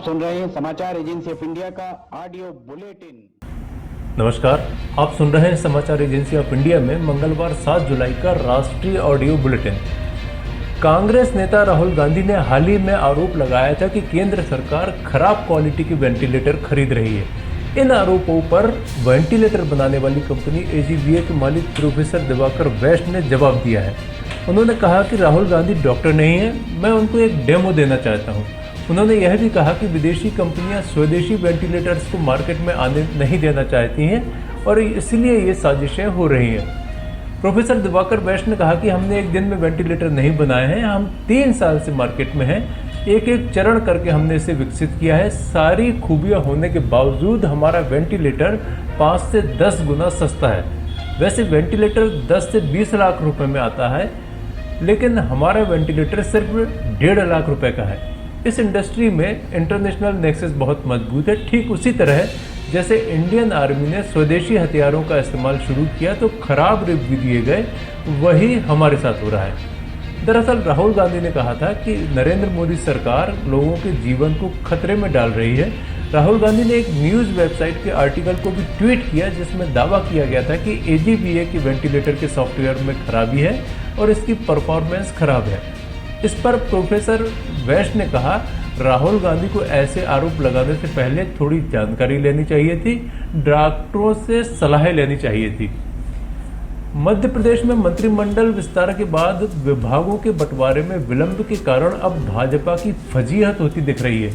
सुन रहे हैं समाचार एजेंसी ऑफ इंडिया का ऑडियो बुलेटिन। नमस्कार, आप सुन रहे हैं समाचार एजेंसी ऑफ इंडिया में मंगलवार 7 जुलाई का राष्ट्रीय ऑडियो बुलेटिन। कांग्रेस नेता राहुल गांधी ने हाल ही में आरोप लगाया था कि केंद्र सरकार खराब क्वालिटी के वेंटिलेटर खरीद रही है। इन आरोपों पर वेंटिलेटर बनाने वाली कंपनी एजीवीए के मालिक प्रोफेसर दिवाकर वैश्य ने जवाब दिया है। उन्होंने कहा कि राहुल गांधी डॉक्टर नहीं है, मैं उनको एक डेमो देना चाहता हूं। उन्होंने यह भी कहा कि विदेशी कंपनियां स्वदेशी वेंटिलेटर्स को मार्केट में आने नहीं देना चाहती हैं और इसलिए ये साजिशें हो रही हैं। प्रोफेसर दिवाकर वैश्य ने कहा कि हमने एक दिन में वेंटिलेटर नहीं बनाए हैं, हम 3 साल से मार्केट में हैं, एक एक चरण करके हमने इसे विकसित किया है। सारी खूबियां होने के बावजूद हमारा वेंटिलेटर 5 से 10 गुना सस्ता है। वैसे वेंटिलेटर 10 से 20 लाख रुपए में आता है, लेकिन हमारा वेंटिलेटर सिर्फ 1.5 लाख रुपए का है। इस इंडस्ट्री में इंटरनेशनल नेक्सस बहुत मजबूत है। ठीक उसी तरह जैसे इंडियन आर्मी ने स्वदेशी हथियारों का इस्तेमाल शुरू किया तो खराब रिव्यू दिए गए, वही हमारे साथ हो रहा है। दरअसल राहुल गांधी ने कहा था कि नरेंद्र मोदी सरकार लोगों के जीवन को खतरे में डाल रही है। राहुल गांधी ने एक न्यूज़ वेबसाइट के आर्टिकल को भी ट्वीट किया जिसमें दावा किया गया था कि एजीवीए की वेंटिलेटर के सॉफ्टवेयर में खराबी है और इसकी परफॉर्मेंस खराब है। इस पर प्रोफेसर वैश्य ने कहा, राहुल गांधी को ऐसे आरोप लगाने से पहले थोड़ी जानकारी लेनी चाहिए थी, डॉक्टरों से सलाह लेनी चाहिए थी। मध्य प्रदेश में मंत्रिमंडल विस्तार के बाद विभागों के बंटवारे में विलंब के कारण अब भाजपा की फजीहत होती दिख रही है।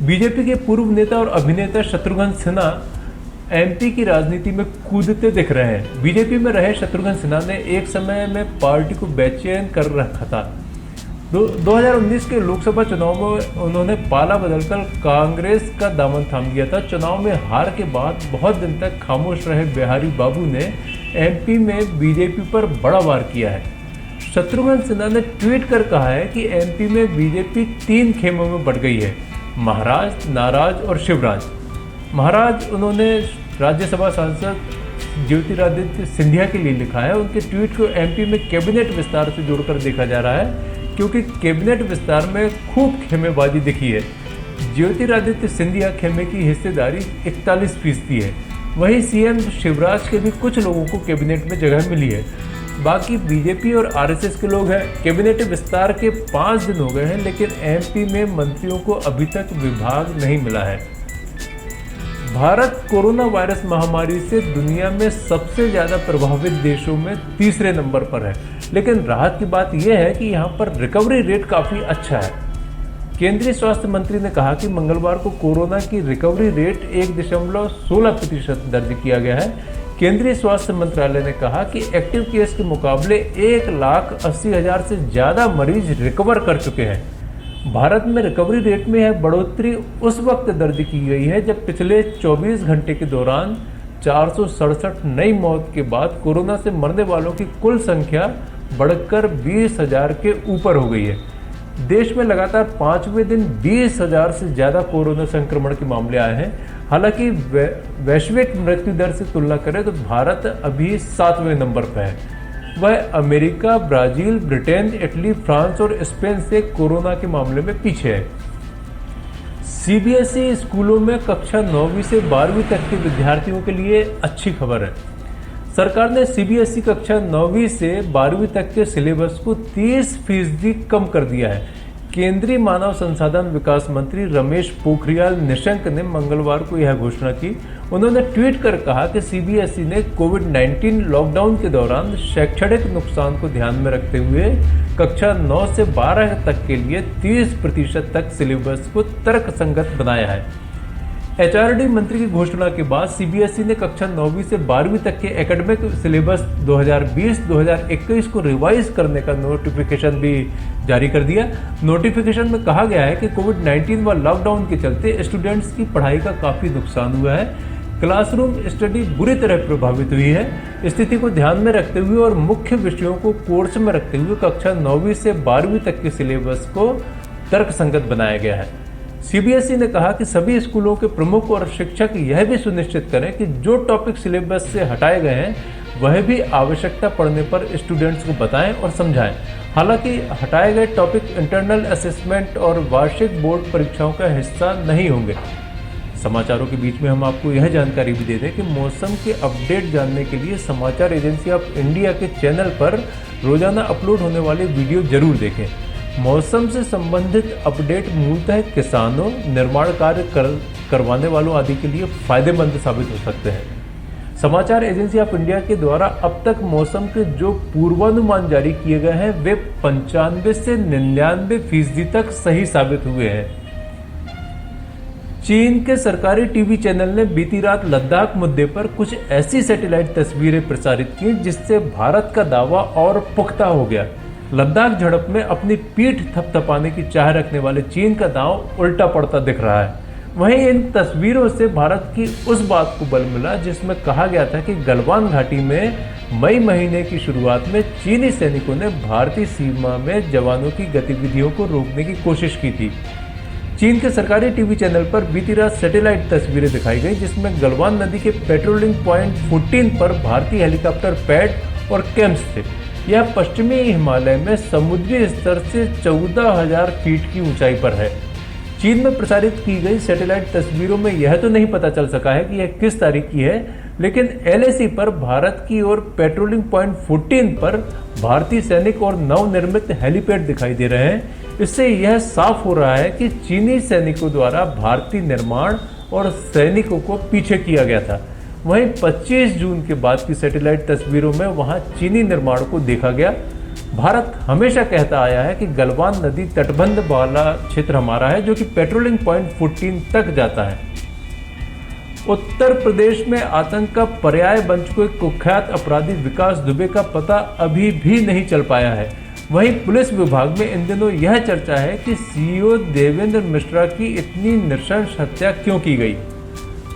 बीजेपी के पूर्व नेता और अभिनेता शत्रुघ्न सिन्हा एमपी की राजनीति में कूदते दिख रहे हैं। बीजेपी में रहे शत्रुघ्न सिन्हा ने एक समय में पार्टी को बेचैन कर रखा था। 2019 के लोकसभा चुनाव में उन्होंने पाला बदलकर कांग्रेस का दामन थाम दिया था। चुनाव में हार के बाद बहुत दिन तक खामोश रहे बिहारी बाबू ने एमपी में बीजेपी पर बड़ा वार किया है। शत्रुघ्न सिन्हा ने ट्वीट कर कहा है कि एमपी में बीजेपी 3 खेमों में बट गई है, महाराज, नाराज और शिवराज। महाराज उन्होंने राज्यसभा सांसद ज्योतिरादित्य सिंधिया के लिए लिखा है। उनके ट्वीट को एमपी में कैबिनेट विस्तार से जोड़कर देखा जा रहा है क्योंकि कैबिनेट विस्तार में खूब खेमेबाजी दिखी है। ज्योतिरादित्य सिंधिया खेमे की हिस्सेदारी 41% है। वहीं सीएम शिवराज के भी कुछ लोगों को कैबिनेट में जगह मिली है। बाकी बीजेपी और आरएसएस के लोग हैं। कैबिनेट विस्तार के 5 दिन हो गए हैं, लेकिन एमपी में मंत्रियों को अभी तक विभाग नहीं मिला है। भारत कोरोना वायरस महामारी से दुनिया में सबसे ज़्यादा प्रभावित देशों में 3रे नंबर पर है, लेकिन राहत की बात यह है कि यहाँ पर रिकवरी रेट काफ़ी अच्छा है। केंद्रीय स्वास्थ्य मंत्री ने कहा कि मंगलवार को कोरोना की रिकवरी रेट 1.16% दर्ज किया गया है। केंद्रीय स्वास्थ्य मंत्रालय ने कहा कि एक्टिव केस के मुकाबले 1,80,000 से ज़्यादा मरीज रिकवर कर चुके हैं। भारत में रिकवरी रेट में यह बढ़ोतरी उस वक्त दर्ज की गई है जब पिछले 24 घंटे के दौरान 467 नई मौत के बाद कोरोना से मरने वालों की कुल संख्या बढ़कर 20,000 के ऊपर हो गई है। देश में लगातार 5वें दिन 20,000 से ज़्यादा कोरोना संक्रमण के मामले आए हैं। हालांकि वैश्विक मृत्यु दर से तुलना करें तो भारत अभी 7वें नंबर पर है। वह America, Brazil, Britain, Italy, France और स्पेन से कोरोना के मामले में पीछे है। सीबीएसई स्कूलों में कक्षा 9वीं से 12वीं तक के विद्यार्थियों के लिए अच्छी खबर है। सरकार ने सीबीएसई कक्षा 9वीं से 12वीं तक के सिलेबस को 30% कम कर दिया है। केंद्रीय मानव संसाधन विकास मंत्री रमेश पोखरियाल निशंक ने मंगलवार को यह घोषणा की। उन्होंने ट्वीट कर कहा कि सीबीएसई ने कोविड-19 लॉकडाउन के दौरान शैक्षणिक नुकसान को ध्यान में रखते हुए कक्षा 9 से 12 तक के लिए 30% तक सिलेबस को तर्कसंगत बनाया है। एचआरडी मंत्री की घोषणा के बाद सीबीएसई ने कक्षा 9वीं से 12वीं तक के एकेडमिक सिलेबस 2020-2021 को रिवाइज करने का नोटिफिकेशन भी जारी कर दिया। नोटिफिकेशन में कहा गया है कि कोविड-19 व लॉकडाउन के चलते स्टूडेंट्स की पढ़ाई का काफ़ी नुकसान हुआ है। क्लासरूम स्टडी बुरी तरह प्रभावित हुई है। स्थिति को ध्यान में रखते हुए और मुख्य विषयों को कोर्स में रखते हुए कक्षा 9वीं से 12वीं तक के सिलेबस को तर्कसंगत बनाया गया है। सीबीएसई ने कहा कि सभी स्कूलों के प्रमुख और शिक्षक यह भी सुनिश्चित करें कि जो टॉपिक सिलेबस से हटाए गए हैं वह भी आवश्यकता पड़ने पर स्टूडेंट्स को बताएं और समझाएं। हालांकि हटाए गए टॉपिक इंटरनल असेसमेंट और वार्षिक बोर्ड परीक्षाओं का हिस्सा नहीं होंगे। समाचारों के बीच में हम आपको यह जानकारी भी दे दें कि मौसम के अपडेट जानने के लिए समाचार एजेंसी ऑफ इंडिया के चैनल पर रोजाना अपलोड होने वाले वीडियो जरूर देखें। मौसम से संबंधित अपडेट मूलतः किसानों, निर्माण कार्य करवाने वालों आदि के लिए फायदेमंद साबित हो सकते हैं। समाचार एजेंसी ऑफ इंडिया के द्वारा अब तक मौसम के जो पूर्वानुमान जारी किए गए हैं वे 95 से 99% तक सही साबित हुए हैं। चीन के सरकारी टीवी चैनल ने बीती रात लद्दाख मुद्दे पर कुछ ऐसी सैटेलाइट तस्वीरें प्रसारित की जिससे भारत का दावा और पुख्ता हो गया। लद्दाख झड़प में अपनी पीठ थपथपाने की चाह रखने वाले चीन का दांव उल्टा पड़ता दिख रहा है। वहीं इन तस्वीरों से भारत की उस बात को बल मिला जिसमें कहा गया था कि गलवान घाटी में मई महीने की शुरुआत में चीनी सैनिकों ने भारतीय सीमा में जवानों की गतिविधियों को रोकने की कोशिश की थी। चीन के सरकारी टीवी चैनल पर बीती रात सैटेलाइट तस्वीरें दिखाई गई जिसमें गलवान नदी के पेट्रोलिंग पॉइंट 14 पर भारतीय हेलीकॉप्टर पैड और कैंप्स थे। यह पश्चिमी हिमालय में समुद्री स्तर से 14,000 फीट की ऊंचाई पर है। चीन में प्रसारित की गई सैटेलाइट तस्वीरों में यह तो नहीं पता चल सका है कि यह किस तारीख की है, लेकिन LAC पर भारत की ओर पेट्रोलिंग पॉइंट 14 पर भारतीय सैनिक और नवनिर्मित हेलीपैड दिखाई दे रहे हैं। इससे यह साफ हो रहा है कि चीनी सैनिकों द्वारा भारतीय निर्माण और सैनिकों को पीछे किया गया था। वहीं 25 जून के बाद की सैटेलाइट तस्वीरों में वहां चीनी निर्माण को देखा गया। भारत हमेशा कहता आया है कि गलवान नदी तटबंध वाला क्षेत्र हमारा है, जो कि पेट्रोलिंग पॉइंट 14 तक जाता है। उत्तर प्रदेश में आतंक का पर्याय बन चुके कुख्यात अपराधी विकास दुबे का पता अभी भी नहीं चल पाया है। वहीं पुलिस विभाग में इन दिनों यह चर्चा है कि CEO देवेंद्र मिश्रा की इतनी नृशंस हत्या क्यों की गई।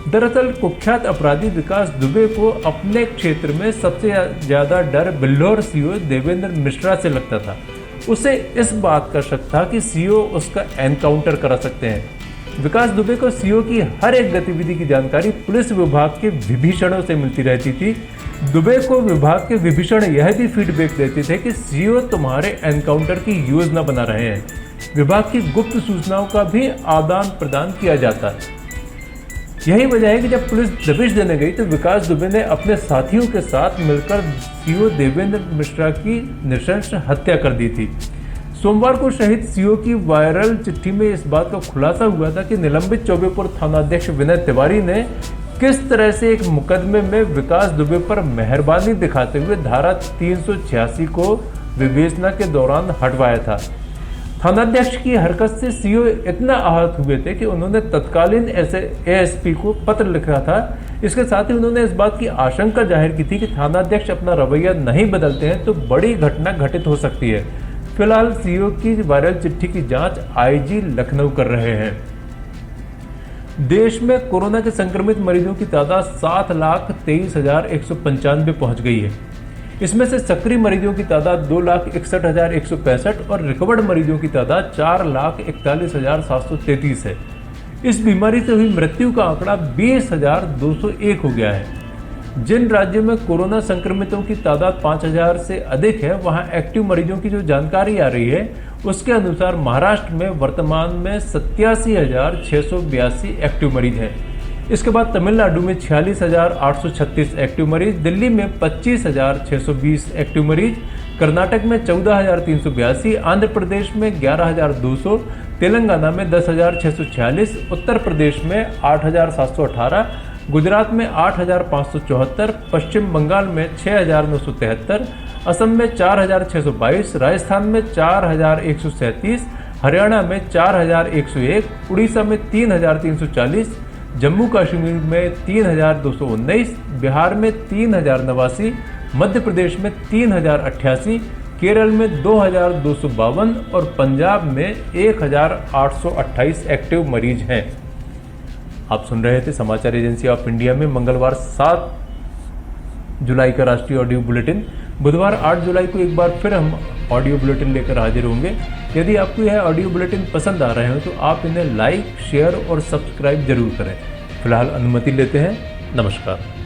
दरअसल कुख्यात अपराधी विकास दुबे को अपने क्षेत्र में सबसे ज्यादा डर बिल्हौर CEO देवेंद्र मिश्रा से लगता था। उसे इस बात का शक था कि CEO उसका एनकाउंटर करा सकते हैं। विकास दुबे को CEO की हर एक गतिविधि की जानकारी पुलिस विभाग के विभीषणों से मिलती रहती थी। दुबे को विभाग के विभीषण यह भी फीडबैक देते थे कि CEO तुम्हारे एनकाउंटर की योजना बना रहे हैं। विभाग की गुप्त सूचनाओं का भी आदान प्रदान किया जाता है। यही वजह है कि जब पुलिस दबिश देने गई तो विकास दुबे ने अपने साथियों के साथ मिलकर CEO देवेंद्र मिश्रा की नृशंस हत्या कर दी थी। सोमवार को शहीद CEO की वायरल चिट्ठी में इस बात का खुलासा हुआ था कि निलंबित चौबेपुर थानाध्यक्ष विनय तिवारी ने किस तरह से एक मुकदमे में विकास दुबे पर मेहरबानी दिखाते हुए धारा 386 को विवेचना के दौरान हटवाया था। थानाध्यक्ष की हरकत से CEO इतना आहत हुए थे कि उन्होंने तत्कालीन ASP को पत्र लिखा था। इसके साथ ही उन्होंने इस बात की आशंका जाहिर की थी कि थानाध्यक्ष अपना रवैया नहीं बदलते हैं तो बड़ी घटना घटित हो सकती है। फिलहाल CEO की वायरल चिट्ठी की जांच IG लखनऊ कर रहे हैं। देश में कोरोना के संक्रमित मरीजों की तादाद 7,23,195 पहुंच गई है। इसमें से सक्रिय मरीजों की तादाद 2,61,165 और रिकवर्ड मरीजों की तादाद 4,41,733 है। इस बीमारी से हुई मृत्यु का आंकड़ा 20,201 हो गया है। जिन राज्यों में कोरोना संक्रमितों की तादाद 5,000 से अधिक है, वहां एक्टिव मरीजों की जो जानकारी आ रही है उसके अनुसार महाराष्ट्र में वर्तमान में 87,682 एक्टिव मरीज हैं। इसके बाद तमिलनाडु में 46,836 एक्टिव मरीज, दिल्ली में 25,620 एक्टिव मरीज, कर्नाटक में 14,382, आंध्र प्रदेश में 11,200, तेलंगाना में 10,646, उत्तर प्रदेश में 8,718, गुजरात में 8,574, पश्चिम बंगाल में 6,973, असम में 4,622, राजस्थान में 4,137, हरियाणा में 4,101, उड़ीसा में 3,340, जम्मू कश्मीर में 3,219, बिहार में 3,089, मध्य प्रदेश में 3,088, केरल में 2,252 और पंजाब में 1,828 एक्टिव मरीज हैं। आप सुन रहे थे समाचार एजेंसी ऑफ इंडिया में मंगलवार 7 जुलाई का राष्ट्रीय ऑडियो बुलेटिन। बुधवार 8 जुलाई को एक बार फिर हम ऑडियो बुलेटिन लेकर हाजिर होंगे। यदि आपको यह ऑडियो बुलेटिन पसंद आ रहे हो तो आप इन्हें लाइक, शेयर और सब्सक्राइब जरूर करें। फिलहाल अनुमति लेते हैं। नमस्कार।